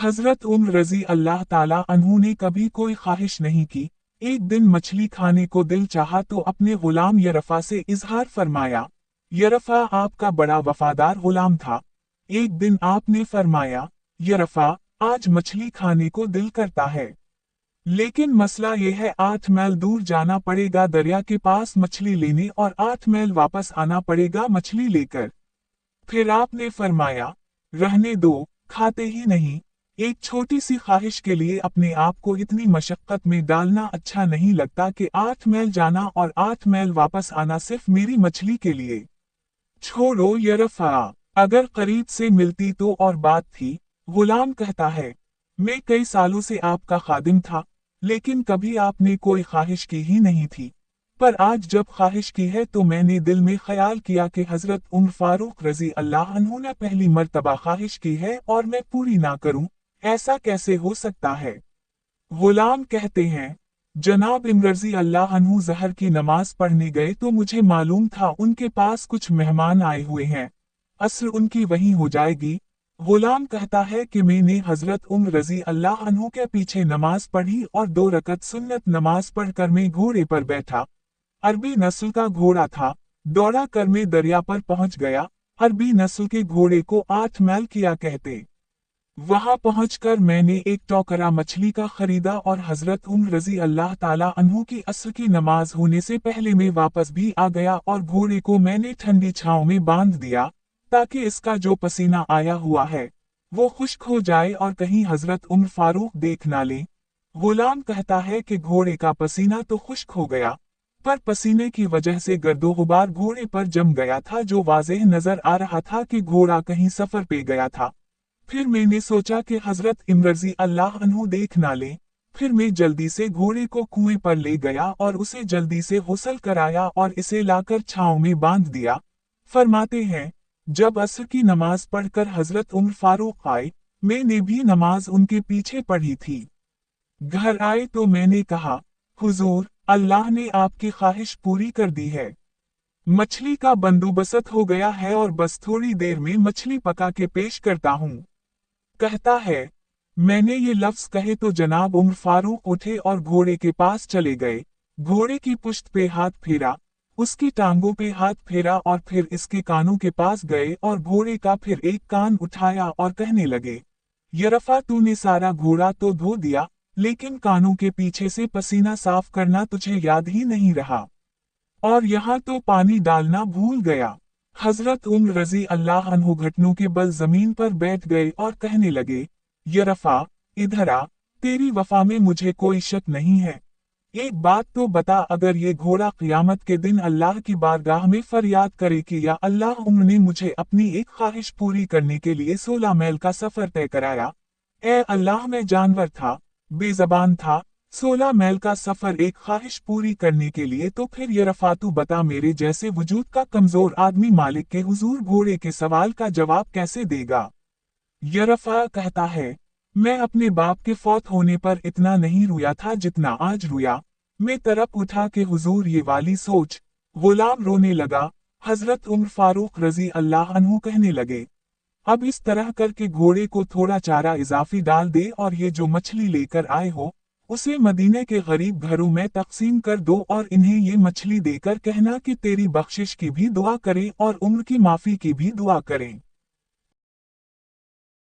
हजरत उम्र रजी अल्लाह ताला अन्हु ने कभी कोई ख्वाहिश नहीं की। एक दिन मछली खाने को दिल चाहा तो अपने गुलाम यरफा से इजहार फरमाया। यरफा आपका बड़ा वफादार गुलाम था। एक दिन आपने फरमाया, यरफा आज मछली खाने को दिल करता है, लेकिन मसला यह है 8 मील दूर जाना पड़ेगा दरिया के पास मछली लेने और 8 मील वापस आना पड़ेगा मछली लेकर। फिर आपने फरमाया, रहने दो, खाते ही नहीं। एक छोटी सी ख्वाहिश के लिए अपने आप को इतनी मशक्कत में डालना अच्छा नहीं लगता कि 8 मील जाना और 8 मील वापस आना सिर्फ मेरी मछली के लिए। छोड़ो यरफा, अगर करीब से मिलती तो और बात थी। गुलाम कहता है, मैं कई सालों से आपका खादिम था, लेकिन कभी आपने कोई ख्वाहिश की ही नहीं थी। पर आज जब ख्वाहिश की है तो मैंने दिल में ख्याल किया कि हजरत उमर फारूक रजी अल्लाह अन्हु ने पहली मर्तबा ख्वाहिश की है और मैं पूरी ना करूं, ऐसा कैसे हो सकता है। गुलाम कहते हैं, जनाब इमर रजी अल्लाह अन्हु जहर की नमाज पढ़ने गए तो मुझे मालूम था उनके पास कुछ मेहमान आए हुए हैं, असर उनकी वहीं हो जाएगी। गुलाम कहता है कि मैंने हजरत उमर रजी अल्लाह अन्हु के पीछे नमाज पढ़ी और 2 रकत सुन्नत नमाज पढ़कर मैं घोड़े पर बैठा। अरबी नस्ल का घोड़ा था। दौड़ा कर मैं दरिया पर पहुंच गया। अरबी नस्ल के घोड़े को 8 मील किया कहते। वहां पहुंचकर मैंने एक टोकरा मछली का खरीदा और हजरत उमर रजी अल्लाह ताला अन्हु की असर की नमाज होने से पहले मैं वापस भी आ गया और घोड़े को मैंने ठंडी छांव में बांध दिया, ताकि इसका जो पसीना आया हुआ है वो खुश्क हो जाए और कहीं हजरत उमर फारूक देख ना ले। गुलाम कहता है कि घोड़े का पसीना तो खुश्क हो गया, पर पसीने की वजह से गर्दो गुबार घोड़े पर जम गया था, जो वाज़ेह नजर आ रहा था कि घोड़ा कहीं सफर पे गया था। फिर मैंने सोचा कि हजरत इमर रजी अल्लाह अन्हु देख ना ले। फिर मैं जल्दी से घोड़े को कुएं पर ले गया और उसे जल्दी से गुस्ल कराया और इसे लाकर छांव में बांध दिया। फरमाते हैं, जब असर की नमाज पढ़कर हजरत उमर फारूक आए, मैंने भी नमाज उनके पीछे पढ़ी थी। घर आए तो मैंने कहा, हुजूर, अल्लाह ने आपकी ख्वाहिश पूरी कर दी है। मछली का बंदोबस्त हो गया है और बस थोड़ी देर में मछली पका के पेश करता हूँ। कहता है, मैंने ये लफ्ज कहे तो जनाब उमर फारूक उठे और घोड़े के पास चले गए। घोड़े की पुश्त पे हाथ फेरा, उसकी टांगों पे हाथ फेरा और फिर इसके कानों के पास गए और घोड़े का फिर एक कान उठाया और कहने लगे, यरफा तूने सारा घोड़ा तो धो दिया, लेकिन कानों के पीछे से पसीना साफ करना तुझे याद ही नहीं रहा, और यहाँ तो पानी डालना भूल गया। हजरत उमर रजी अल्लाह अन्हु घुटनों के बल जमीन पर बैठ गए और कहने लगे, यरफा इधर आ, तेरी वफा में मुझे कोई शक नहीं है। एक बात तो बता, अगर ये घोड़ा क़यामत के दिन अल्लाह की बारगाह में फरियाद करे कि या अल्लाह, उमर ने मुझे अपनी एक ख्वाहिश पूरी करने के लिए 16 मील का सफर तय कराया। ए अल्लाह, मैं जानवर था, बेजबान था, 16 मील का सफर एक ख्वाहिश पूरी करने के लिए, तो फिर यरफा तू बता, मेरे जैसे वजूद का कमजोर आदमी मालिक के हुजूर घोड़े के सवाल का जवाब कैसे देगा। यरफा कहता है, मैं अपने बाप के फौत होने पर इतना नहीं रोया था जितना आज रोया। मैं तरफ उठा के हुजूर ये वाली सोच। गुलाम रोने लगा। हजरत उमर फारूक रजी अल्लाह अन्हु कहने लगे, अब इस तरह करके घोड़े को थोड़ा चारा इजाफी डाल दे और ये जो मछली लेकर आए हो उसे मदीने के गरीब घरों में तकसीम कर दो और इन्हें ये मछली देकर कहना कि तेरी बख्शिश की भी दुआ करें और उम्र की माफी की भी दुआ करें।